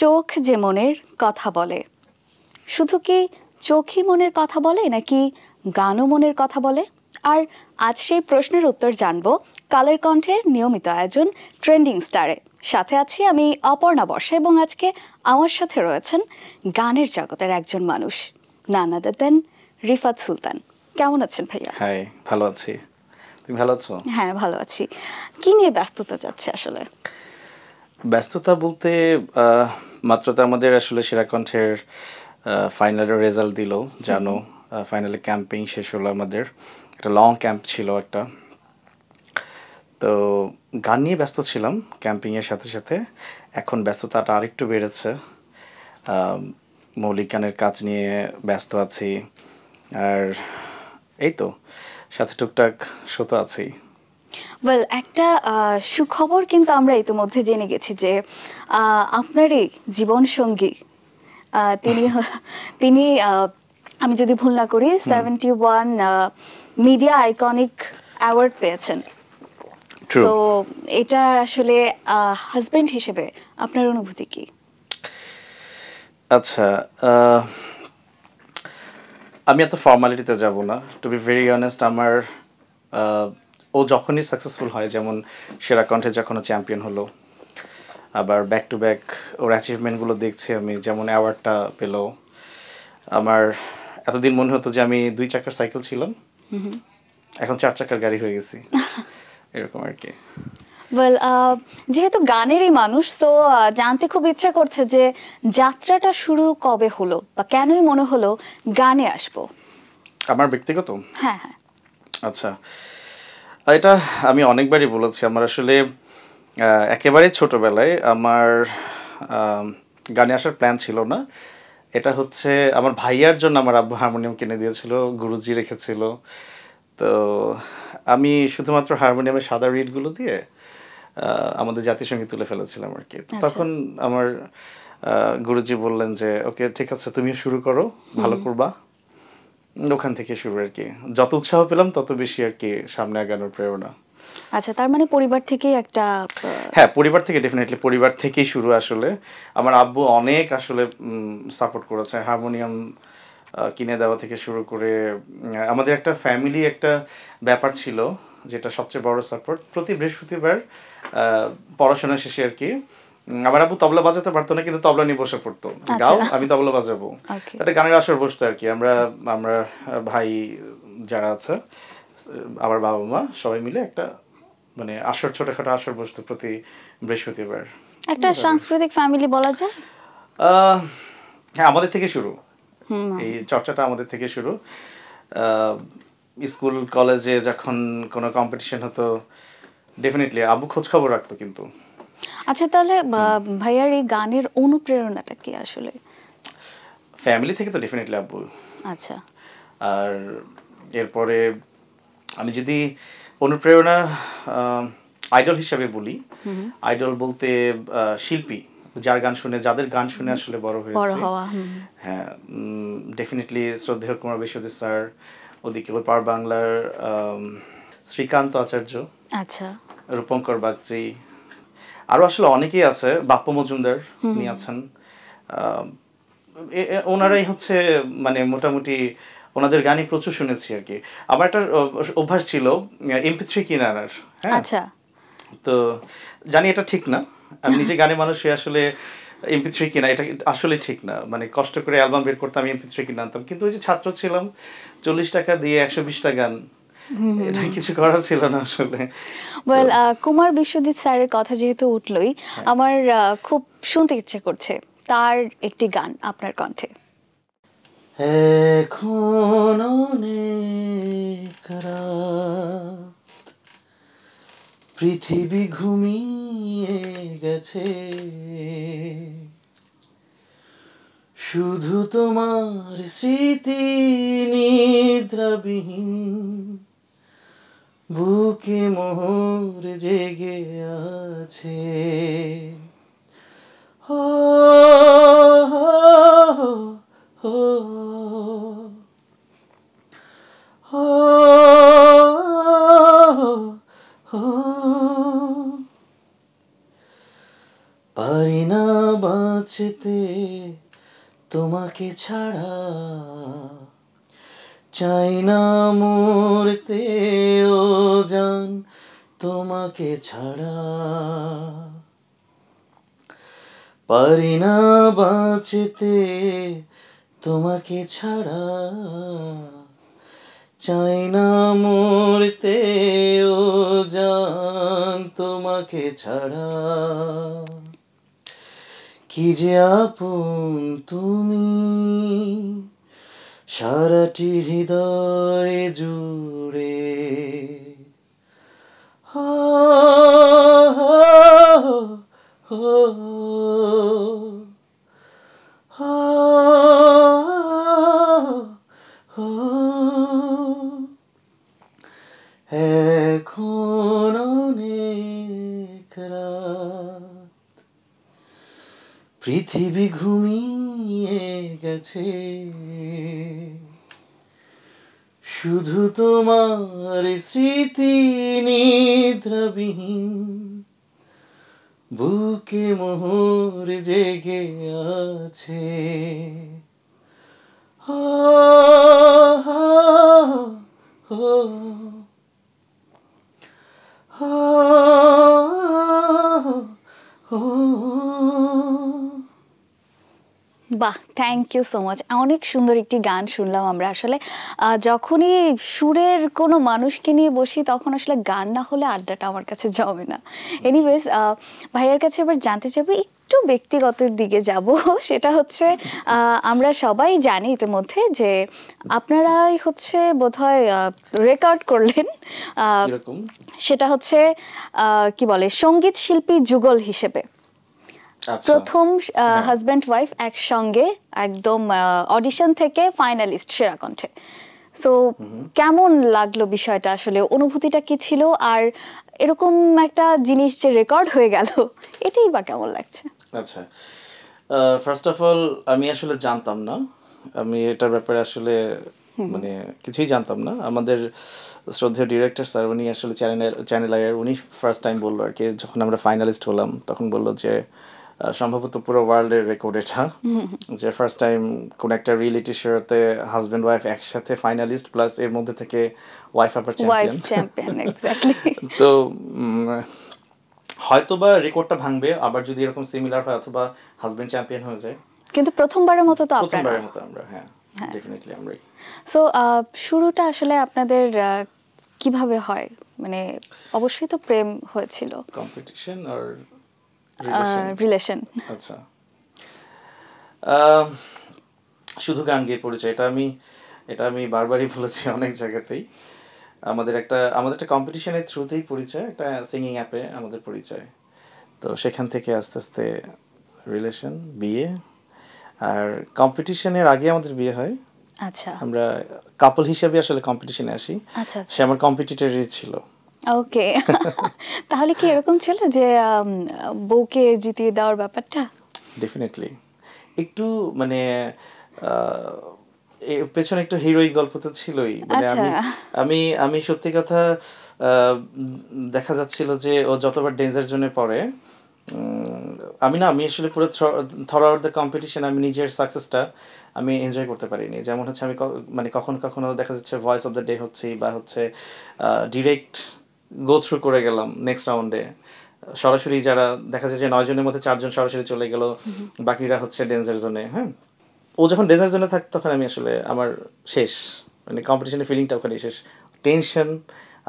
চোখ যে মনের কথা বলে, শুধু কি চোখই মনের কথা বলে নাকি গানও মনের কথা বলে? আর আজ সেই প্রশ্নের উত্তর জানবো কালের কণ্ঠের নিয়মিত আয়োজন ট্রেন্ডিং স্টারে। সাথে আছি আমি অপর্ণা বর্ষা এবং আজকে আমার সাথে রয়েছেন গানের জগতের একজন মানুষ, নান আদার দেন রিফাত সুলতান। কেমন আছেন ভাইয়া? হাই, ভালো আছি। তুমি ভালো আছো? হ্যাঁ, ভালো আছি। কি নিয়ে ব্যস্ততা যাচ্ছে আসলে? ব্যস্ততা বলতে মাত্র তো আমাদের আসলে সেরা কণ্ঠের ফাইনালের রেজাল্ট দিল, জানো। ফাইনালে ক্যাম্পিং শেষ হলো আমাদের, একটা লং ক্যাম্প ছিল একটা। তো গান নিয়ে ব্যস্ত ছিলাম ক্যাম্পিংয়ের সাথে সাথে। এখন ব্যস্ততাটা আরেকটু বেড়েছে, মৌলিক গানের কাজ নিয়ে ব্যস্ত আছি। আর এই তো সাথে টুকটাক শো তো আছেই। ওয়েল, একটা সুখবর কিন্তু আমরা ইতিমধ্যে জেনে গেছি যে আপনারই জীবন সঙ্গী তিনি তিনি আমি যদি ভুল না করি 71 মিডিয়া আইকনিক অ্যাওয়ার্ড পেয়েছেন। সো এটা আসলে হাজবেন্ড হিসেবে আপনার অনুভূতি কি? আচ্ছা, আমি এত ফর্মালিটিতে যাব না। টু বি ভেরি অনেস্ট, আমার ও যখনই সাকসেসফুল হয়, যেমন সেরা কণ্ঠে যখন চ্যাম্পিয়ন হলো, আবার ব্যাক টু ব্যাক ওর অ্যাচিভমেন্টগুলো দেখছি আমি, যেমন অ্যাওয়ার্ডটা পেলো। আমার এতদিন মনে হতো যে আমি 2 চাকার সাইকেল ছিলাম, এখন 4 চাকার গাড়ি হয়ে গেছি, এরকম আর কি। ওয়েল, যেহেতু গানেরই মানুষ, তো জানতে খুব ইচ্ছা করছে যে যাত্রাটা শুরু কবে হলো বা কেনই মনে হলো গানে আসবো? আমার ব্যক্তিগত? হ্যাঁ হ্যাঁ। আচ্ছা, এটা আমি অনেকবারই বলেছি। আমার আসলে একেবারে ছোটবেলায় আমার গানে আসার প্ল্যান ছিল না। এটা হচ্ছে আমার ভাইয়ার জন্য আমার আব্বু হারমোনিয়াম কিনে দিয়েছিল, গুরুজি রেখেছিল। তো আমি শুধুমাত্র হারমোনিয়ামের সাদা রিডগুলো দিয়ে আমাদের জাতীয় সঙ্গীত তুলে ফেলেছিলাম আর কি। তখন আমার গুরুজি বললেন যে ওকে ঠিক আছে, তুমি শুরু করো, ভালো করবা। ওখান থেকে শুরু আর কি। যত উৎসাহ পেলাম তত বেশি আর কি সামনে আগানোর প্রেরণা। আচ্ছা, তার মানে পরিবার থেকেই একটা হ্যাঁ, পরিবার থেকে, ডেফিনেটলি পরিবার থেকেই শুরু আসলে। আমার আব্বু অনেক আসলে সাপোর্ট করেছে, হারমোনিয়াম কিনে দেওয়া থেকে শুরু করে। আমাদের একটা ফ্যামিলি একটা ব্যাপার ছিল, যেটা সবচেয়ে বড় সাপোর্ট। প্রতি বৃহস্পতিবার পড়াশোনা শেষে আর কি, আমার আব্বু তবলা বাজাতে পারতো না, কিন্তু তবলা নিয়ে বসে পড়তো, গাও আমি তবলা বাজাবো। একটা গানের আসর বসতো আর কি। আমরা আমরা ভাই যারা আছে, আমার বাবা মা সবাই মিলে একটা মানে আসর, ছোটখাটো আসর বসতো প্রতি বৃহস্পতিবার। একটা সাংস্কৃতিক ফ্যামিলি বলা যায়। হ্যাঁ, আমাদের থেকে শুরু, এই চর্চাটা আমাদের থেকে শুরু। স্কুল কলেজে যখন কোনো কম্পিটিশন হতো, ডেফিনেটলি আব্বু খোঁজ খবর রাখতো কিন্তু। আচ্ছা, তাহলে ভাইয়ার এই গানের অনুপ্রেরণাটা কি আসলে? ফ্যামিলি থেকে তো ডেফিনেটলি আব্বু। আচ্ছা। আর এরপরে আমি যদি অনুপ্রেরণা আইডল হিসাবে বলি, আইডল বলতে শিল্পী, যার গান শুনে, যাদের গান শুনে আসলে বড় হয়েছে। হ্যাঁ, ডেফিনেটলি শ্রদ্ধেয় কুমার বিশ্বজিৎ স্যার, ওদিকে পাওয়ার বাংলার শ্রীকান্ত আচার্য, আচ্ছা, রূপঙ্কর বাগচি, আরও আসলে অনেকেই আছে, বাপ্পু মজুমদার উনি আছেন। ওনারাই হচ্ছে মানে মোটামুটি ওনাদের গানই প্রচুর শুনেছি আর কি। আমার একটা অভ্যাস ছিল MP3 কিনে আনার। হ্যাঁ, আচ্ছা। তো জানি এটা ঠিক না, আমি নিজে গানের মানুষ হয়ে আসলে MP3 কিনা এটা আসলে ঠিক না। মানে কষ্ট করে অ্যালবাম বের করতাম, MP3 কিনে আনতাম, কিন্তু ওই যে ছাত্র ছিলাম, 40 টাকা দিয়ে 120টা গান, এটা কিছু করার ছিল না আসলে। ওয়েল, কুমার বিশ্বজিৎ স্যারের কথা যেহেতু উঠলই, আমার খুব শুনতে ইচ্ছে করছে তার একটি গান আপনার কণ্ঠে। এখন অনেক রাত, পৃথিবী ঘুমিয়ে গেছে, শুধু তোমার স্মৃতি নিদ্রাবিহীন বুকে মোর জেগে আছে। ও ও ও পারি না বাঁচতে তোমাকে ছাড়া, চাই না মরতে ও জান তোমাকে ছাড়া, পারি না বাঁচতে তোমাকে ছাড়া, চাই না মরতে ও জান তোমাকে ছাড়া, কি যে আপন তুমি সারাটি হৃদয় জুড়ে, হো হো হো হো হো, এখন অনেক রাত, পৃথিবী ঘুমিয়ে গেছে, শুধু তোমার স্মৃতি নিদ্রাবিহীন, বুকে মোহর জেগে আছে, হো হো হো হো। বাহ, থ্যাংক ইউ সো মাচ। অনেক সুন্দর একটি গান শুনলাম আমরা। আসলে যখনই সুরের কোনো মানুষকে নিয়ে বসি তখন আসলে গান না হলে আড্ডাটা আমার কাছে জমে না। এনিওয়েজ, ভাইয়ার কাছে এবার জানতে চাইবো, একটু ব্যক্তিগত দিকে যাব। সেটা হচ্ছে আমরা সবাই জানি ইতিমধ্যে যে আপনারাই হচ্ছে বোধহয় রেকর্ড করলেন, কিরকম? সেটা হচ্ছে কি বলে, সঙ্গীত শিল্পী যুগল হিসেবে আচ্ছা, প্রথম হ্যাঁ। হাজব্যান্ড ওয়াইফ একসঙ্গে একদম অডিশন থেকে ফাইনালিস্ট সেরা কণ্ঠে। সো কেমন লাগলো বিষয়টা, আসলে অনুভূতিটা কি ছিল, আর এরকম একটা জিনিস যে রেকর্ড হয়ে গেল এটাই বা কেমন লাগছে? আচ্ছা, ফার্স্ট অফ অল আমি আসলে জানতাম না, আমি এটার ব্যাপারে আসলে মানে কিছুই জানতাম না। আমাদের শ্রদ্ধেয় ডিরেক্টর স্যার, উনি আসলে চ্যানেল আইয়ের, উনি ফার্স্ট টাইম বললো আর কি, যখন আমরা ফাইনালিস্ট হলাম তখন বললো যে সম্ভবত পুরো ওয়ার্ল্ডের রেকর্ড এটা, যে ফার্স্ট টাইম কোন একটা রিয়েলিটি শোতে হাজব্যান্ড ওয়াইফ একসাথে ফাইনালিস্ট, প্লাস এর মধ্যে থেকে ওয়াইফ আবার ওয়াইফ চ্যাম্পিয়ন। Champion, exactly. তো হয়তো বা রেকর্ডটা ভাঙবে আবার যদি এরকম সিমিলার হয়, অথবা হাজবেন্ড চ্যাম্পিয়ন হয়ে যায়। কিন্তু প্রথমবারের মতো তো আপনারা। প্রথমবারের মতো আমরা, হ্যাঁ ডেফিনেটলি আমরাই। সো শুরুটা আসলে আপনাদের কিভাবে হয়? মানে অবশ্যই তো প্রেম হয়েছিল, কম্পিটিশন আর রিলেশন। আচ্ছা, শুধু গান গেয়ে পরিচয়, এটা আমি বারবারই বলেছি অনেক জায়গাতেই। আমাদের একটা কম্পিটিশনের থ্রুতেই পরিচয়, একটা সিঙ্গিং অ্যাপে আমাদের পরিচয়। তো সেখান থেকে আস্তে আস্তে রিলেশন, বিয়ে, আর কম্পিটিশনের আগে আমাদের বিয়ে হয়। আচ্ছা আমরা কাপল হিসেবে আসলে কম্পিটিশনে আসি। আচ্ছা সে আমার কম্পিটিটরই ছিল। ওকে। তাহলে কি এরকম ছিল যে বউকে জিতিয়ে দেওয়ার ব্যাপারটা? ডেফিনেটলি একটু মানে এর পেছনে একটু হিরোইক গল্প তো ছিলই। মানে আচ্ছা। আমি সত্যি কথা, দেখা যাচ্ছিল যে ও যতবার ডেঞ্জার জোনে পড়ে, আমি আসলে পুরো থ্রু আউট দ্য কম্পিটিশন আমি নিজের সাকসেসটা আমি এনজয় করতে পারিনি। যেমন হচ্ছে আমি মানে কখনো দেখা যাচ্ছে ভয়েস অফ দ্য ডে হচ্ছে, বা হচ্ছে ডিরেক্ট গো থ্রু করে গেলাম নেক্সট রাউন্ডে, সরাসরি যারা দেখা যায় যে 9 জনের মধ্যে 4 জন সরাসরি চলে গেল, বাকিরা হচ্ছে ডেঞ্জার জোনে। হ্যাঁ, ও যখন ডেজার্ট জোনে থাকতো তখন আমি আসলে আমার শেষ, মানে কম্পিটিশনের ফিলিংটা ওখানেই শেষ। টেনশন,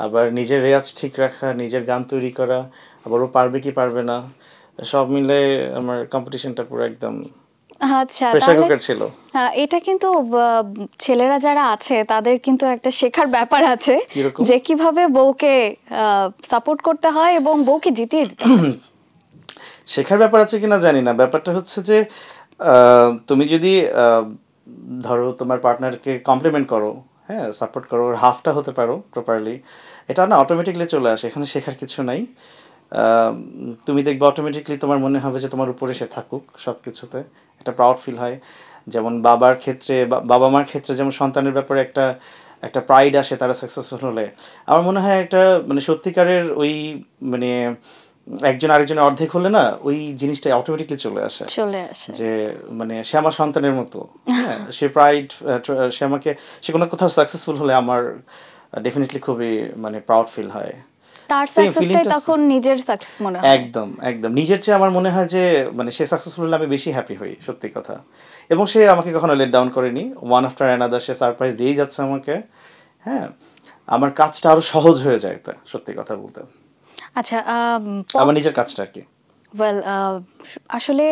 আবার নিজের রেয়াজ ঠিক রাখা, নিজের গান তৈরি করা, আবার ও পারবে কি পারবে না, সব মিলে আমার কম্পিটিশনটা পুরো একদম আচ্ছা, প্রেসার তাহলে কুকার ছিল। এটা কিন্তু ছেলেরা যারা আছে তাদের কিন্তু একটা শেখার ব্যাপার আছে, কিরকম? যে কিভাবে বউকে সাপোর্ট করতে হয় এবং বউকে জিতিয়ে দিতে হয়। শেখার ব্যাপার আছে কিনা জানি না, ব্যাপারটা হচ্ছে যে তুমি যদি ধরো তোমার পার্টনারকে কমপ্লিমেন্ট করো, হ্যাঁ সাপোর্ট করো, ওর হাফটা হতে পারো প্রপারলি, এটা না অটোমেটিকলি চলে আসে, এখানে শেখার কিছু নাই। তুমি দেখবে অটোমেটিকলি তোমার মনে হবে যে তোমার উপরে সে থাকুক সব কিছুতে, একটা প্রাউড ফিল হয়। যেমন বাবার ক্ষেত্রে, বাবা মার ক্ষেত্রে যেমন সন্তানের ব্যাপারে একটা প্রাইড আসে তারা সাকসেসফুল হলে, আমার মনে হয় একটা মানে সত্যিকারের ওই মানে একজন আরেকজনের অর্ধেক হলে না ওই জিনিসটা অটোমেটিকলি চলে আসে চলে আসে। যে মানে সে আমার সন্তানের মতো, হ্যাঁ সে প্রাইড, সে আমাকে, সে কোনো কোথাও সাকসেসফুল হলে আমার ডেফিনেটলি খুবই মানে প্রাউড ফিল হয়। তার সেম সাকসেসটাই ফিলিংটা, তখন নিজের সাকসেস মনে হয়। একদম একদম নিজের চেয়ে আমার মনে হয় যে মানে সে সাকসেসফুল হলে আমি বেশি হ্যাপি হই, সত্যি কথা। এবং সে আমাকে কখনো লেট ডাউন করেনি, ওয়ান আফটার অ্যানাদার সে সারপ্রাইজ দিয়েই যাচ্ছে আমাকে। হ্যাঁ, আমার কাজটা আরো সহজ হয়ে যায়, তা সত্যি কথা বলতে, আচ্ছা, আমার নিজের কাজটা আর কি। ওয়েল, আসলে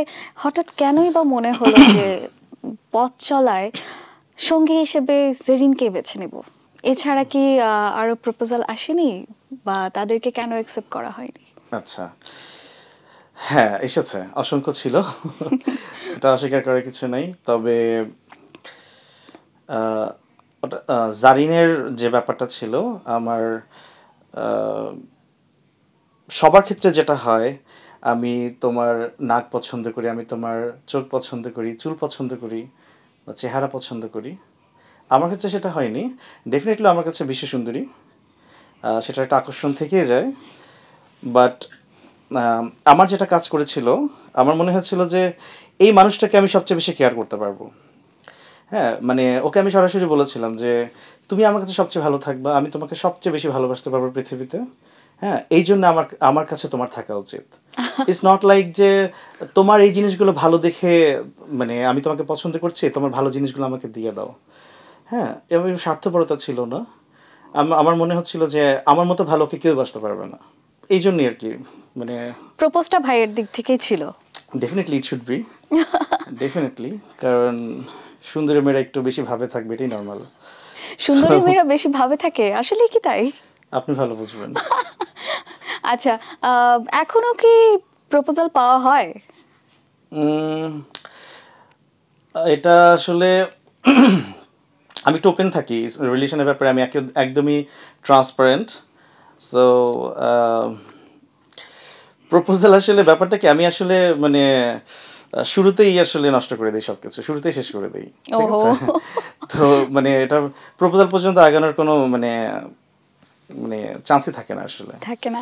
হঠাৎ কেনই বা মনে হলো যে পথ চলায় সঙ্গী হিসেবে জেরিনকে বেছে নেব? এছাড়া কি আরো প্রপোজাল আসেনি, বা তাদেরকে কেন অ্যাকসেপ্ট করা হয়নি? আচ্ছা, হ্যাঁ এসেছে, অসংখ্য ছিল, এটা অস্বীকার করার কিছু নেই। তবে আহ, ওটা জারিনের যে ব্যাপারটা ছিল, আমার আহ, সবার ক্ষেত্রে যেটা হয়, আমি তোমার নাক পছন্দ করি, আমি তোমার চোখ পছন্দ করি, চুল পছন্দ করি, বা চেহারা পছন্দ করি, আমার ক্ষেত্রে সেটা হয়নি। ডেফিনেটলি আমার কাছে বিশ্ব সুন্দরী, সেটা একটা আকর্ষণ থেকেই যায়। বাট আমার যেটা কাজ করেছিল, আমার মনে হচ্ছিল যে এই মানুষটাকে আমি সবচেয়ে বেশি কেয়ার করতে পারবো। হ্যাঁ, মানে ওকে আমি সরাসরি বলেছিলাম যে তুমি আমার কাছে সবচেয়ে ভালো থাকবা, আমি তোমাকে সবচেয়ে বেশি ভালোবাসতে পারবো পৃথিবীতে। হ্যাঁ, এই জন্য আমার আমার কাছে তোমার থাকা উচিত। ইটস নট লাইক যে তোমার এই জিনিসগুলো ভালো দেখে মানে আমি তোমাকে পছন্দ করছি, তোমার ভালো জিনিসগুলো আমাকে দিয়ে দাও। হ্যাঁ, এবং স্বার্থপরতা ছিল না। আমার মনে হচ্ছিল যে আমার মতো ভালো ওকে কেউ বাসতে পারবে না, এই জন্যই আর কি। মানে প্রপোজটা ভাইয়ের দিক থেকেই ছিল? Definitely it should be, definitely, কারণ সুন্দরী মেয়েরা একটু বেশি ভাবে থাকবে, এটাই নর্মাল। সুন্দরী মেয়েরা বেশি ভাবে থাকে, আসলে কি তাই? আপনি ভালো বুঝবেন। আচ্ছা, এখনো কি প্রপোজাল পাওয়া হয়? উম, এটা আসলে আমি একটু ওপেন থাকি রিলেশনের ব্যাপারে, আমি একদমই ট্রান্সপারেন্ট। সো প্রপোজাল আসলে ব্যাপারটা কি, আমি আসলে মানে শুরুতেই আসলে নষ্ট করে দিই সব কিছু, শুরুতেই শেষ করে দিই, ঠিক ওহো। আছে। তো মানে এটা প্রপোজাল পর্যন্ত আগানোর কোনো মানে মানে চান্সই থাকে না আসলে। থাকে না।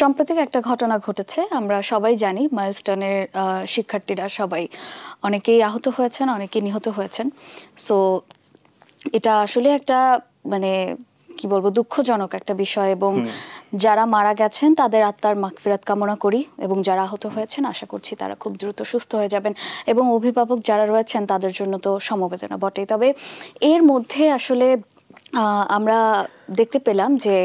সম্প্রতি একটা ঘটনা ঘটেছে, আমরা সবাই জানি মাইলস্টোনের শিক্ষার্থীরা সবাই অনেকেই আহত হয়েছেন, অনেকেই নিহত হয়েছেন। সো এটা আসলে একটা মানে কি বলবো, দুঃখজনক একটা বিষয়। এবং যারা মারা গেছেন তাদের আত্মার মাগফিরাত কামনা করি, এবং যারা আহত হয়েছেন আশা করছি তারা খুব দ্রুত সুস্থ হয়ে যাবেন। এবং অভিভাবক যারা রয়েছেন তাদের জন্য তো সমবেদনা বটেই। তবে এর মধ্যে আসলে আমরা দেখতে পেলাম যে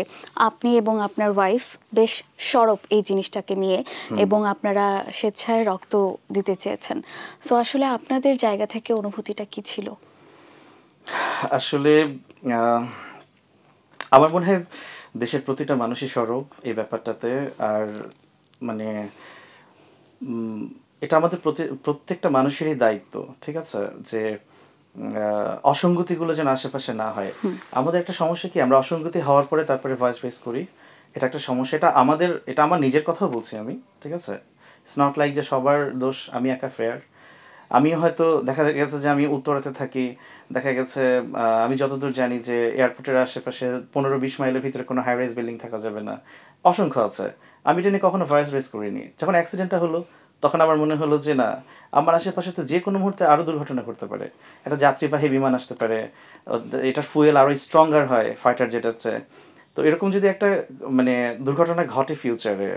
আপনি এবং আপনার ওয়াইফ বেশ সরব এই জিনিসটাকে নিয়ে, এবং আপনারা স্বেচ্ছায় রক্ত দিতে চেয়েছেন। সো আসলে আপনাদের জায়গা থেকে অনুভূতিটা কি ছিল? আসলে আহ, আমার মনে হয় দেশের প্রতিটা মানুষই সরব এই ব্যাপারটাতে। আর মানে উম, এটা আমাদের প্রত্যেকটা মানুষেরই দায়িত্ব, ঠিক আছে, যে অসঙ্গতিগুলো যেন আশেপাশে না হয়। আমাদের একটা সমস্যা কি, আমরা অসঙ্গতি হওয়ার পরে তারপরে ভয়েস রেজ করি, এটা একটা সমস্যা। এটা আমাদের, এটা আমার নিজের কথাও বলছি আমি, ঠিক আছে। ইটস নট লাইক যে সবার দোষ, আমি একা ফেয়ার। আমি হয়তো দেখা গেছে যে আমি উত্তরাতে থাকি, দেখা গেছে আমি যতদূর জানি যে এয়ারপোর্টের আশেপাশে 15-20 মাইলের ভিতরে কোনো হাই রাইজ বিল্ডিং থাকা যাবে না, অসংখ্য আছে। আমি এটা নিয়ে কখনো ভয়েস রেজ করিনি। যখন অ্যাক্সিডেন্টটা হলো তখন আমার মনে হলো যে না, আমার আশেপাশে তো যে কোনো মুহূর্তে আরও দুর্ঘটনা করতে পারে, একটা যাত্রীবাহী বিমান আসতে পারে, এটার ফুয়েল আরও স্ট্রঙ্গার হয় ফাইটার জেটের চেয়ে। তো এরকম যদি একটা মানে দুর্ঘটনা ঘটে ফিউচারে,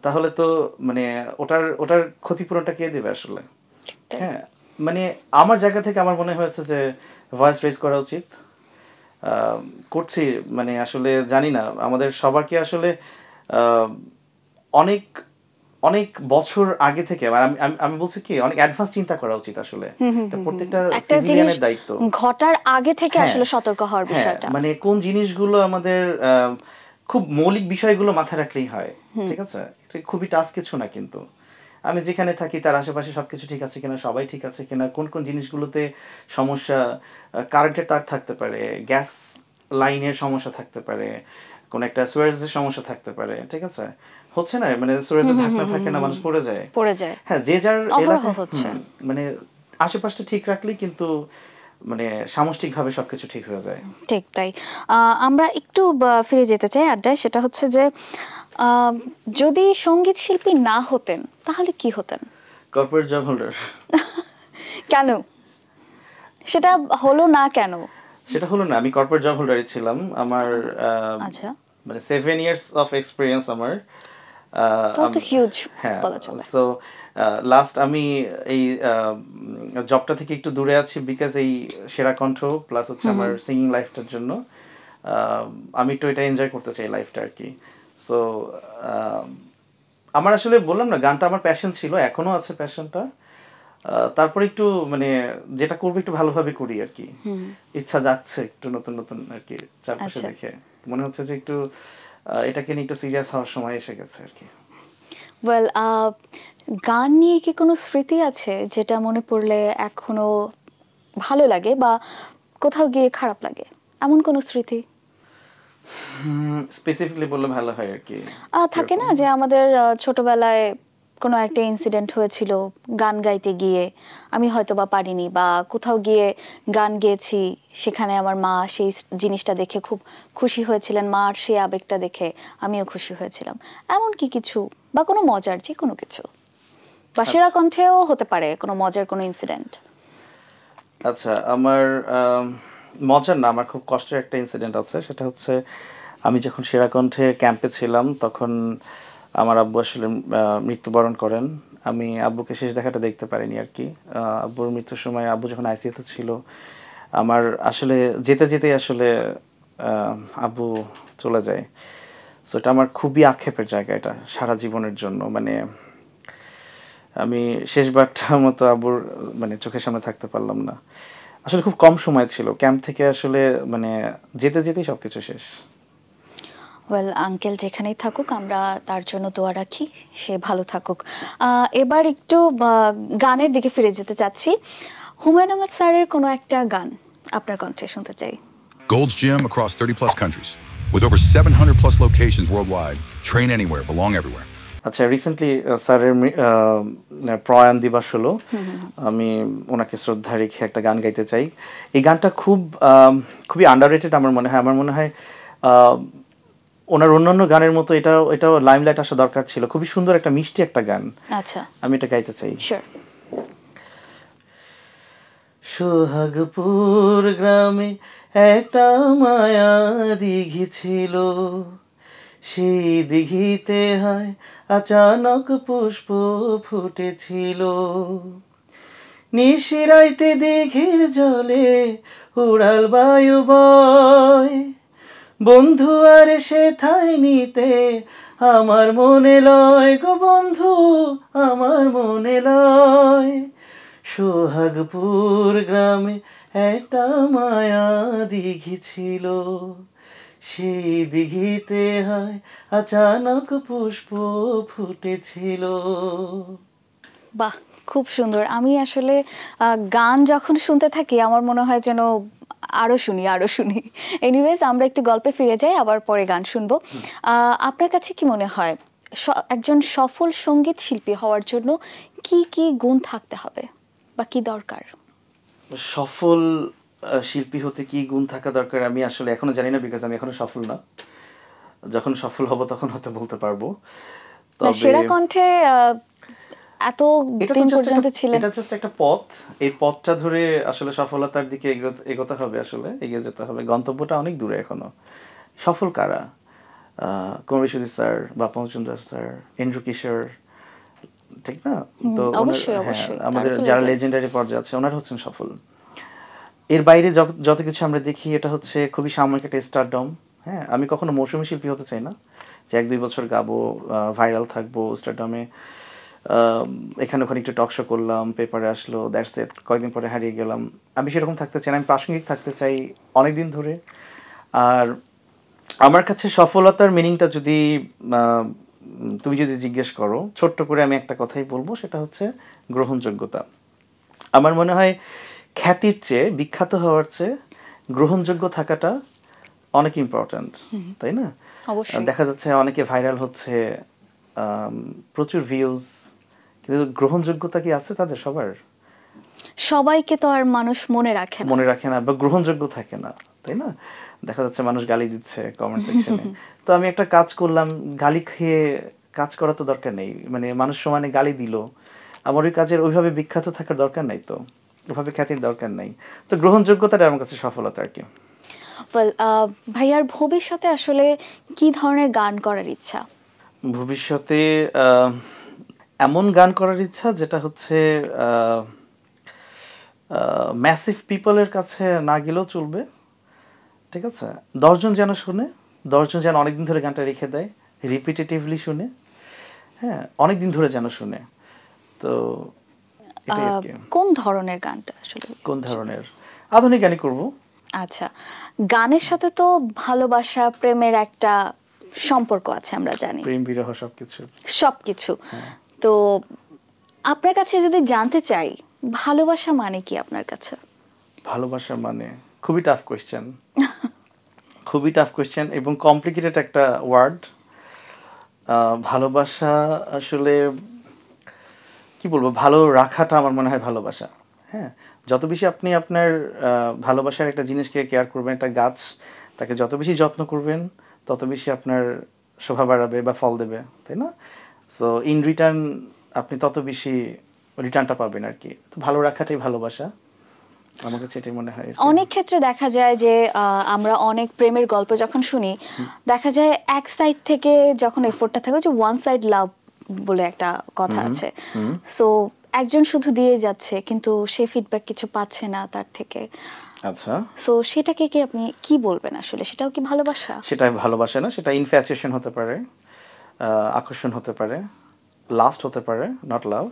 তাহলে তো মানে ওটার ওটার ক্ষতিপূরণটা কে দেবে আসলে? হ্যাঁ, মানে আমার জায়গা থেকে আমার মনে হয়েছে যে ভয়েস রেজ করা উচিত। আহ, করছি, মানে আসলে জানি না আমাদের সবাইকে আসলে আহ, অনেক অনেক বছর আগে থেকে, মানে আমি আমি আমি বলছি কি অনেক অ্যাডভান্স চিন্তা করা উচিত আসলে। এটা প্রত্যেকটা একটা জিনিস সিভিলিয়ানের দায়িত্ব। ঘটার আগে থেকে হ্যাঁ, আসলে সতর্ক হওয়ার হ্যাঁ, বিষয়টা। মানে কোন জিনিসগুলো আমাদের খুব মৌলিক বিষয়গুলো মাথায় রাখলেই হয়, ঠিক আছে। এটা খুবই টাফ কিছু না কিন্তু। আমি যেখানে থাকি তার আশেপাশে সবকিছু ঠিক আছে কিনা, সবাই ঠিক আছে কিনা, কোন কোন জিনিসগুলোতে সমস্যা, কারেন্টের তার থাকতে পারে, গ্যাস লাইনের সমস্যা থাকতে পারে, কোন একটা সুয়েজের সমস্যা থাকতে পারে, ঠিক আছে। হচ্ছে না, মানে সুয়েজের ঢাকনা থাকে না, মানুষ পড়ে যায়। পড়ে যায়, হ্যাঁ, যে যার অহরহ এলাকায় হচ্ছে। মানে আশেপাশটা ঠিক রাখলেই কিন্তু মানে সামষ্টিকভাবে সবকিছু ঠিক হয়ে যায়। ঠিক তাই। আমরা একটু ফিরে যেতে চাই আড্ডায়, সেটা হচ্ছে যে আহ, যদি সঙ্গীত শিল্পী না হতেন তাহলে কি হতেন? Corporate job holder. কেন সেটা হলো না কেন? সেটা হলো না, আমি কর্পোরেট জব হোল্ডারই ছিলাম। আমার আচ্ছা, মানে 7 years অফ এক্সপিরিয়েন্স আমার। তাও তো হিউজ হ্যাঁ, বলা চলে। সো লাস্ট আমি এই জবটা থেকে একটু দূরে আছি বিকজ এই সেরা কণ্ঠ প্লাস হচ্ছে আমার সিঙ্গিং লাইফটার জন্য। আমি একটু এটা এনজয় করতে চাই লাইফটা আর কি। সো আমার আসলে বললাম না, গানটা আমার প্যাশন ছিল, এখনো আছে প্যাশনটা। তারপরে একটু মানে যেটা করবো একটু ভালোভাবে করি আর কি। ইচ্ছা যাচ্ছে একটু নতুন নতুন আর কি চারপাশে আচ্ছা, দেখে মনে হচ্ছে যে একটু এটাকে নিয়ে একটু সিরিয়াস হওয়ার সময় এসে গেছে আর কি। ওয়েল, গান নিয়ে কি কোনো স্মৃতি আছে যেটা মনে পড়লে এখনো ভালো লাগে বা কোথাও গিয়ে খারাপ লাগে, এমন কোনো স্মৃতি? স্পেসিফিকলি বললে ভালো হয় আর কি। থাকে না যে আমাদের ছোটবেলায় কোনো একটা ইনসিডেন্ট হয়েছিল গান গাইতে গিয়ে, আমি হয়তো বা পারিনি, বা কোথাও গিয়ে গান গেয়েছি, সেখানে আমার মা সেই জিনিসটা দেখে খুব খুশি হয়েছিলেন, মার সেই আবেগটা দেখে আমিও খুশি হয়েছিলাম, এমন কি কিছু? বা কোনো মজার যে কোনো কিছু, বা সেরা কণ্ঠেও হতে পারে কোনো মজার কোনো ইনসিডেন্ট। আচ্ছা, আমার মজার না, আমার খুব কষ্টের একটা ইনসিডেন্ট আছে। সেটা হচ্ছে আমি যখন সেরাকণ্ঠে ক্যাম্পে ছিলাম তখন আমার আব্বু আসলে মৃত্যুবরণ করেন। আমি আব্বুকে শেষ দেখাটা দেখতে পারিনি আর কি। আব্বুর মৃত্যুর সময় আব্বু যখন আইসিইউতে ছিল, আমার আসলে যেতে যেতেই আসলে আব্বু চলে যায়। সো এটা আমার খুবই আক্ষেপের জায়গা, এটা সারা জীবনের জন্য। মানে আমি শেষবারটার মতো আব্বুর মানে চোখের সামনে থাকতে পারলাম না। আসলে খুব কম সময় ছিল ক্যাম্প থেকে, আসলে মানে যেতে যেতেই সবকিছু শেষ। ওয়েল, আঙ্কেল যেখানেই থাকুক আমরা তার জন্য দোয়া রাখি, সে ভালো থাকুক। এবার একটু গানের দিকে ফিরে যেতে চাচ্ছি। হুমায়ুন আহমেদ স্যারের কোনো একটা গান আপনার কণ্ঠে শুনতে চাই। Gold's Gym across 30 plus countries. With over 700 plus locations worldwide. Train anywhere, belong everywhere. আচ্ছা, রিসেন্টলি স্যারের প্রয়াণ দিবস হলো। আমি ওনাকে শ্রদ্ধা রেখে একটা গান গাইতে চাই। এই গানটা খুবই আন্ডাররেটেড আমার মনে হয়। আমার মনে হয় ওনার অন্যান্য গানের মতো এটাও লাইমলাইট আসা দরকার ছিল। খুবই সুন্দর একটা মিষ্টি একটা গান। আচ্ছা, আমি এটা গাইতে চাই। শিওর। সোহাগপুর গ্রামে একটা মায়া দিঘি ছিল, সেই দিঘিতে হয় আচানক পুষ্প ফুটেছিল। নিশিরাইতে দিঘির জলে উড়াল বায়ু বয়, বন্ধু আর সে ঠাই নিতে আমার মনে লয় গো বন্ধু, আমার মনে লয়। সোহাগপুর গ্রামে একটা মায়া দিঘি ছিল, সেই দিঘিতে হয় আচানক পুষ্প ফুটেছিল। বাহ, খুব সুন্দর। আমি আসলে গান যখন শুনতে থাকি আমার মনে হয় যেন আরো শুনি আরো শুনি। এনিওয়েজ, আমরা একটু গল্পে ফিরে যাই, আবার পরে গান শুনবো। আপনার কাছে কি মনে হয় একজন সফল সঙ্গীত শিল্পী হওয়ার জন্য কি কি গুণ থাকতে হবে বা কি দরকার? সফল শিল্পী হতে কি গুণ থাকা দরকার আমি আসলে এখনো জানি না, বিকজ আমি এখনো সফল না। যখন সফল হব তখন হয়তো বলতে পারবো। তবে সেরা কণ্ঠে এত দিন পর্যন্ত ছিলেন। এটা জাস্ট একটা পথ। এই পথটা ধরে আসলে সফলতার দিকে এগোতে হবে, আসলে এগিয়ে যেতে হবে। গন্তব্যটা অনেক দূরে এখনো। সফল কারা? Kumar Biswajit sir, Bappa Majumdar sir, Andrew Kishore, ঠিক না? তো অবশ্যই হ্যাঁ, অবশ্যই, আমাদের তারা তো যারা legend। লেজেন্ডারি পর্যায়ে আছে ওনারা হচ্ছেন সফল। এর বাইরে যত কিছু আমরা দেখি এটা হচ্ছে খুবই সাময়িক একটা স্টারডম। হ্যাঁ, আমি কখনো মৌসুমী শিল্পী হতে চাই না যে 1-2 বছর গাবো, ভাইরাল থাকবো স্টারডমে, এখানে ওখানে একটু টক শো করলাম, পেপারে আসলো, দ্যাটস ইট, কয়েকদিন পরে হারিয়ে গেলাম। আমি সেরকম থাকতে চাই না, আমি প্রাসঙ্গিক থাকতে চাই অনেক দিন ধরে। আর আমার কাছে সফলতার মিনিংটা যদি তুমি যদি জিজ্ঞেস করো, ছোট্ট করে আমি একটা কথাই বলবো, সেটা হচ্ছে গ্রহণযোগ্যতা। আমার মনে হয় খ্যাতির চেয়ে, বিখ্যাত হওয়ার চেয়ে গ্রহণযোগ্য থাকাটা অনেক ইম্পর্ট্যান্ট, তাই না? অবশ্যই। দেখা যাচ্ছে অনেকে ভাইরাল হচ্ছে, প্রচুর ভিউজ, কিন্তু গ্রহণযোগ্যতা কি আছে তাদের সবার? সবাইকে তো আর মানুষ মনে রাখে না। মনে রাখে না বা গ্রহণযোগ্য থাকে না, তাই না? দেখা যাচ্ছে মানুষ গালি দিচ্ছে কমেন্ট সেকশনে, তো আমি একটা কাজ করলাম, গালি খেয়ে কাজ করা তো দরকার নেই, মানে মানুষ সমানে গালি দিল, আমার ওই কাজের ওইভাবে বিখ্যাত থাকার দরকার নাই, তো ওইভাবে খ্যাতির দরকার নাই, তো গ্রহণযোগ্যতাটা আমার কাছে সফলতা আর কি। Well, ভাইয়ার ভবিষ্যতে আসলে কি ধরনের গান করার ইচ্ছা? ভবিষ্যতে এমন গান করার ইচ্ছা যেটা হচ্ছে ম্যাসিভ পিপলের কাছে না গেলেও চলবে, ঠিক আছে? 10 জন যেন শুনে, 10 জন যেন অনেকদিন ধরে গানটা রেখে দেয়, রিপিটেটিভলি শুনে, হ্যাঁ অনেকদিন ধরে যেন শুনে, তো এটাই আর কি। কোন ধরনের গানটা আসলে? কোন ধরনের? আধুনিক গানই করব। আচ্ছা, গানের সাথে তো ভালোবাসা প্রেমের একটা সম্পর্ক আছে আমরা জানি, প্রেম বিরহ সবকিছু। সবকিছু। তো আপনার কাছে যদি জানতে চাই ভালোবাসা মানে কি আপনার কাছে? ভালোবাসা মানে খুবই টাফ কোয়েশ্চেন, খুবই টাফ কোয়েশ্চেন এবং কমপ্লিকেটেড একটা ওয়ার্ড। ভালোবাসা আসলে কি বলবো, ভালো রাখাটা আমার মনে হয় ভালোবাসা। হ্যাঁ, যত বেশি আপনি আপনার ভালোবাসার একটা জিনিসকে কেয়ার করবেন, একটা গাছ, তাকে যত বেশি যত্ন করবেন তত বেশি আপনার শোভা বাড়াবে বা ফল দেবে, তাই না? সো ইন রিটার্ন আপনি তত বেশি রিটার্নটা পাবেন আর কি। তো ভালো রাখাটাই ভালোবাসা, আমার কাছে এটাই মনে হয়। অনেক ক্ষেত্রে দেখা যায় যে আমরা অনেক প্রেমের গল্প যখন শুনি, দেখা যায় এক সাইড থেকে যখন এফোর্টটা থাকে, যে ওয়ান সাইড লাভ বলে একটা কথা আছে, সো একজন শুধু দিয়ে যাচ্ছে কিন্তু সে ফিডব্যাক কিছু পাচ্ছে না তার থেকে। আচ্ছা, সো সেটাকে কি আপনি কি বলবেন আসলে, সেটাও কি ভালোবাসা? সেটাই ভালোবাসা না, সেটা ইনফ্যাচুয়েশন হতে পারে, আকর্ষণ হতে পারে, লাস্ট হতে পারে, নট লাভ।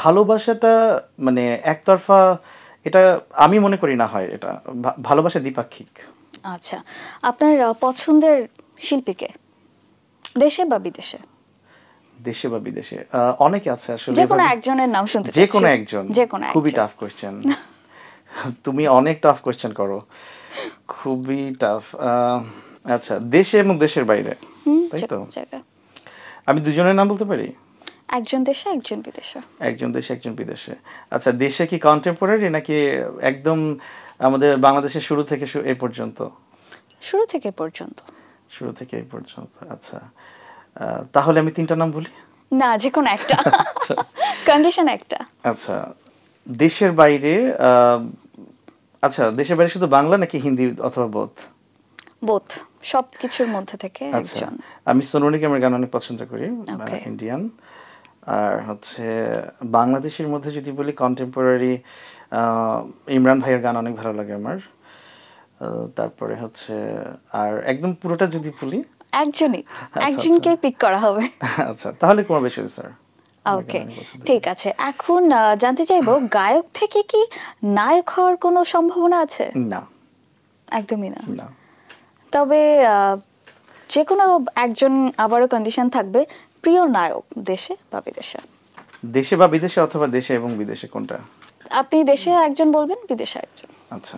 ভালোবাসাটা মানে একতরফা, এটা আমি মনে করি না হয়, এটা ভালোবাসা দ্বিপাক্ষিক। আচ্ছা, আপনার পছন্দের শিল্পীকে, দেশে বা বিদেশে? দেশে বা বিদেশে অনেকে আছে আসলে, যে কোনো একজনের নাম শুনতে চাচ্ছি। যে কোনো একজন। যে কোনো খুবই একজন। টাফ কোশ্চেন, তুমি অনেক টাফ কোশ্চেন করো, খুবই টাফ। আচ্ছা, দেশে এবং দেশের বাইরে, তাই তো? জায়গা। আমি দুজনের নাম বলতে পারি? একজন দেশে একজন বিদেশে। একজন দেশে একজন বিদেশে। আচ্ছা, দেশে কি কন্টেম্পোরারি নাকি একদম আমাদের বাংলাদেশের শুরু থেকে এ পর্যন্ত? শুরু থেকে পর্যন্ত। শুরু থেকে এই পর্যন্ত। আচ্ছা, তাহলে আমি 3টা নাম বলি? না, যে কোনো একটা, কন্ডিশন একটা। আচ্ছা, দেশের বাইরে, আচ্ছা দেশের বাইরে শুধু বাংলা নাকি হিন্দি অথবা বোথ? বোথ, সব কিছুর মধ্যে থেকে আচ্ছা, একজন। আমি সোনু নিগমের গান অনেক পছন্দ করি, ইন্ডিয়ান। আর হচ্ছে বাংলাদেশের মধ্যে যদি বলি কন্টেম্পোরারি, ইমরান ভাইয়ের গান অনেক ভালো লাগে আমার। তারপরে হচ্ছে আর একদম পুরোটা যদি বলি, একজনই, একজনকে পিক করা হবে। আচ্ছা, তাহলে কুমার বিশ্বজিৎ স্যার। ওকে, ঠিক আছে। এখন জানতে চাইবো, গায়ক থেকে কি নায়ক হওয়ার কোনো সম্ভাবনা আছে? না, একদমই না। না। তবে যে কোনো একজন, আবারও কন্ডিশন থাকবে, প্রিয় নায়ক দেশে বা বিদেশে? দেশে বা বিদেশে অথবা দেশে এবং বিদেশে কোনটা? আপনি দেশে একজন বলবেন, বিদেশে একজন। আচ্ছা,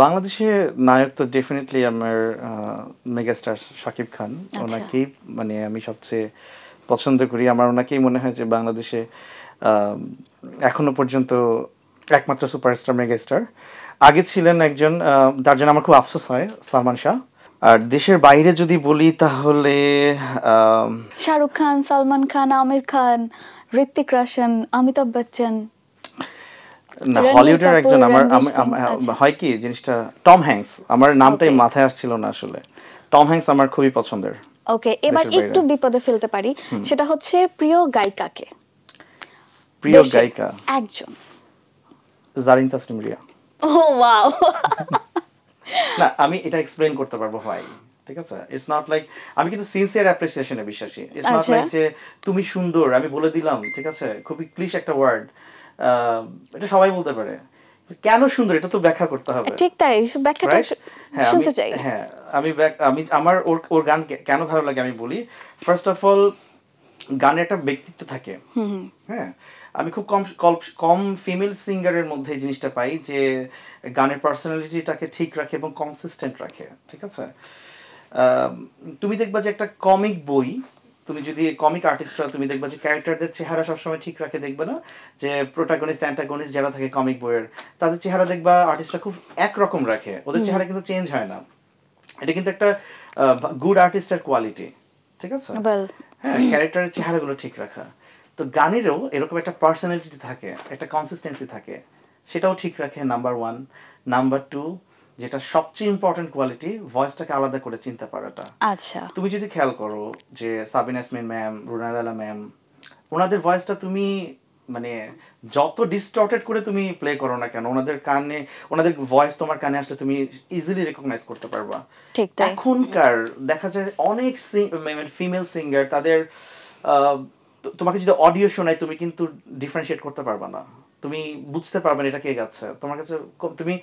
বাংলাদেশে নায়ক তো ডেফিনেটলি আমার মেগাস্টার শাকিব খান, ওনাকেই মানে আমি সবচেয়ে পছন্দ করি। আমার ওনাকেই মনে হয় যে বাংলাদেশে এখনো পর্যন্ত একমাত্র সুপারস্টার, মেগাস্টার। আগে ছিলেন একজন, তার জন্য আমার খুব আফসোস হয়, সালমান শাহ। আর দেশের বাইরে যদি বলি তাহলে শাহরুখ খান, সালমান খান, আমির খান, ঋত্বিক রোশন, অমিতাভ বচ্চন। না, হলিউডের একজন আমার হয় কি জিনিসটা, টম হ্যাঙ্কস। আমার নামটাই মাথায় আসছিল না আসলে। টম হ্যাঙ্কস আমার খুবই পছন্দের। ওকে, এবার একটু বিপদে ফেলতে পারি, সেটা হচ্ছে প্রিয় গায়িকাকে। প্রিয় গায়িকা একজন, জারিন তাসনিম রিয়া। ও ওয়াও। না, আমি এটা এক্সপ্লেইন করতে পারবো হয়, ঠিক আছে? ইটস নট লাইক, আমি কিন্তু সিনসিয়ার অ্যাপ্রিসিয়েশনে বিশ্বাসী। ইটস নট লাইক যে তুমি সুন্দর আমি বলে দিলাম, ঠিক আছে, খুবই ক্লিশ একটা ওয়ার্ড, এটা সবাই বলতে পারে, কেন সুন্দর এটা তো ব্যাখ্যা করতে হবে। ঠিক তাই, ব্যাখ্যাটা শুনতে চাই। হ্যাঁ, আমি আমার ওর গান কেন ভালো লাগে আমি বলি। ফার্স্ট অফ অল, গানের একটা ব্যক্তিত্ব থাকে। হ্যাঁ, আমি খুব কম ফিমেল সিঙ্গারের মধ্যে এই জিনিসটা পাই যে গানের পার্সোনালিটিটাকে ঠিক রাখে এবং কনসিস্টেন্ট রাখে, ঠিক আছে? তুমি দেখবা যে একটা কমিক বই তুমি যদি কমিক আর্টিস্টরা তুমি দেখবা যে ক্যারেক্টারদের চেহারা সবসময় ঠিক রাখে, দেখবে না যে প্রোটাগনিস্ট অ্যান্টাগনিস্ট যারা থাকে কমিক বইয়ের, তাদের চেহারা দেখবা আর্টিস্টরা খুব একরকম রাখে, ওদের চেহারা কিন্তু চেঞ্জ হয় না। এটা কিন্তু একটা গুড আর্টিস্টের কোয়ালিটি, ঠিক আছে? হ্যাঁ, ক্যারেক্টারের চেহারাগুলো ঠিক রাখা। তো গানেরও এরকম একটা পার্সোনালিটি থাকে, একটা কনসিস্টেন্সি থাকে, সেটাও ঠিক রাখে, নাম্বার 1। নাম্বার 2, যেটা সবচেয়ে ইম্পর্টেন্ট কোয়ালিটি, ভয়েসটাকে আলাদা করে চিনতে পারাটা। আচ্ছা, তুমি যদি খেয়াল করো যে সাবিনা ইয়াসমিন ম্যাম, রুনা লায়লা ম্যাম, ওনাদের ভয়েসটা তুমি মানে যত ডিস্টর্টেড করে তুমি প্লে করো না কেন, ওনাদের কানে, ওনাদের ভয়েস তোমার কানে আসলে তুমি ইজিলি রেকগনাইজ করতে পারবা। ঠিক তাই। এখনকার দেখা যায় অনেক ফিমেল সিঙ্গার, তাদের তোমাকে যদি অডিও শোনায় তুমি কিন্তু ডিফারেন্সিয়েট করতে পারবা না, তুমি বুঝতে পারবে না এটা কে গাচ্ছে। তোমার কাছে তুমি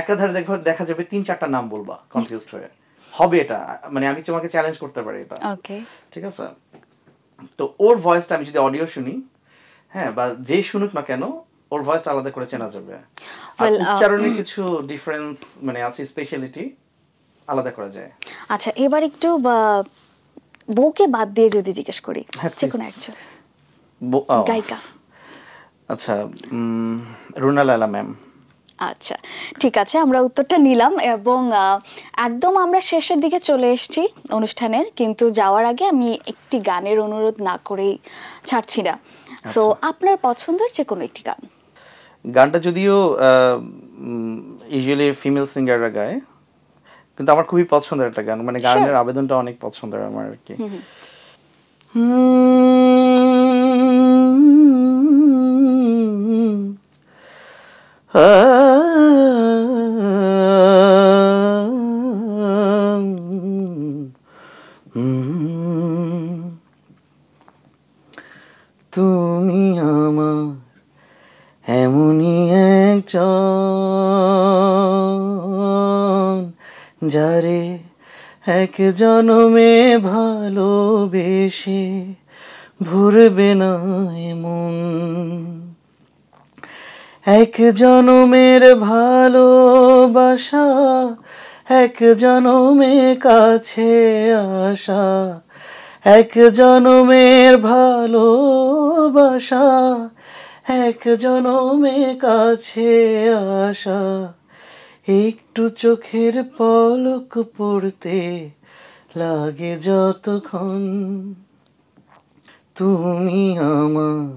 একাধারে দেখা যাবে 3-4টা নাম বলবা কনফিউজড হয়ে হবে। এটা মানে আমি তোমাকে চ্যালেঞ্জ করতে পারি এটা, ওকে, ঠিক আছে? তো ওর ভয়েসটা আমি যদি অডিও শুনি, হ্যাঁ, বা যেই শুনুক না কেন, ওর ভয়েসটা আলাদা করে চেনা যাবে। আর উচ্চারণে কিছু ডিফারেন্স মানে আছে, স্পেশালিটি আলাদা করা যায়। আচ্ছা, এবার একটু বউকে বাদ দিয়ে যদি জিজ্ঞেস করি, যে কোনো একজন গায়িকা। আচ্ছা, রুনা লায়লা ম্যাম। আচ্ছা, ঠিক আছে, আমরা উত্তরটা নিলাম এবং একদম আমরা শেষের দিকে চলে এসেছি অনুষ্ঠানের, কিন্তু যাওয়ার আগে আমি একটি গানের অনুরোধ না করেই ছাড়ছি না। সো আপনার পছন্দের যে কোনো একটি গান। গানটা যদিও ইউজুয়ালি ফিমেল সিঙ্গাররা গায়, কিন্তু আমার খুবই পছন্দের একটা গান, মানে গানের আবেদনটা অনেক পছন্দের আমার আর কি। তুমি আমার এমনই একজন, যারে এক জনমে ভালোবেসে ভুলবে না এমন, এক জনমের ভালোবাসা, এক জনমে কাছে আসা, এক জনমের ভালোবাসা, এক জনমে কাছে আসা, একটু চোখের পলক পড়তে লাগে যতক্ষণ, তুমি আমার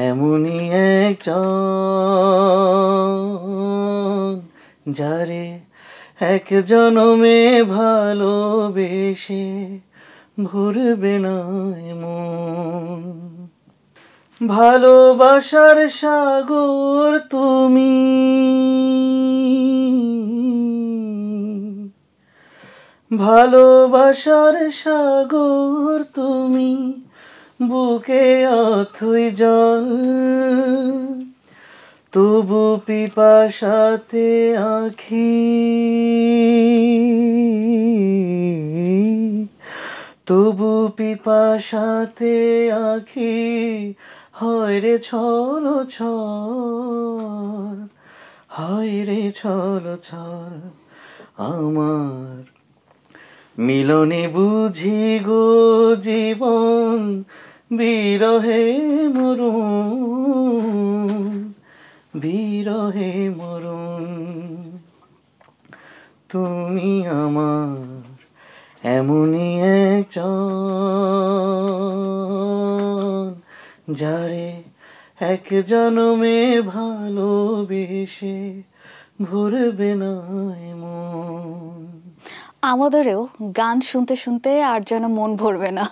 এমনই একজন, যারে এক জনমে ভালোবেসে ভুলবে না এমন, ভালোবাসার সাগর তুমি, ভালোবাসার সাগর তুমি, বুকে অথই জল, তবু পিপাসাতে আঁখি, তবু পিপাসাতে আঁখি হয় রে ছল ছল, হয় রে ছল ছল, আমার মিলনে বুঝি গো জীবন, বিরহে মরুন, বিরহে মরুন, তুমি আমার এমনই একজন, যারে এক জনমে ভালোবেসে ভুলবে না এমন। আমাদেরও গান শুনতে শুনতে আর যেন মন ভরবে না,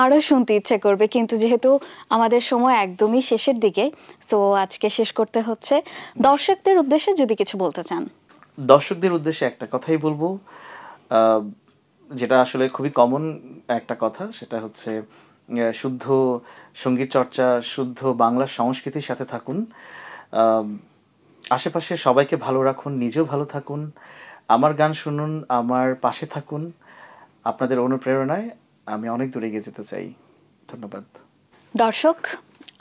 আরও শুনতে ইচ্ছে করবে, কিন্তু যেহেতু আমাদের সময় একদমই শেষের দিকে, সো আজকে শেষ করতে হচ্ছে। দর্শকদের উদ্দেশ্যে যদি কিছু বলতে চান। দর্শকদের উদ্দেশ্যে একটা কথাই বলবো, যেটা আসলে খুবই কমন একটা কথা, সেটা হচ্ছে শুদ্ধ সঙ্গীত চর্চা, শুদ্ধ বাংলা সংস্কৃতির সাথে থাকুন, আশেপাশে সবাইকে ভালো রাখুন, নিজেও ভালো থাকুন, আমার গান শুনুন, আমার পাশে থাকুন। আপনাদের অনুপ্রেরণায় আমি অনেক দূরে এগিয়ে যেতে চাই। ধন্যবাদ। দর্শক,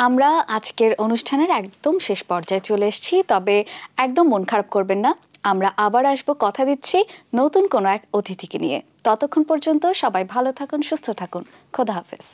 আমরা আজকের অনুষ্ঠানের একদম শেষ পর্যায়ে চলে এসেছি, তবে একদম মন খারাপ করবেন না, আমরা আবার আসবো, কথা দিচ্ছি, নতুন কোনো এক অতিথিকে নিয়ে। ততক্ষণ পর্যন্ত সবাই ভালো থাকুন, সুস্থ থাকুন। খোদা হাফেজ।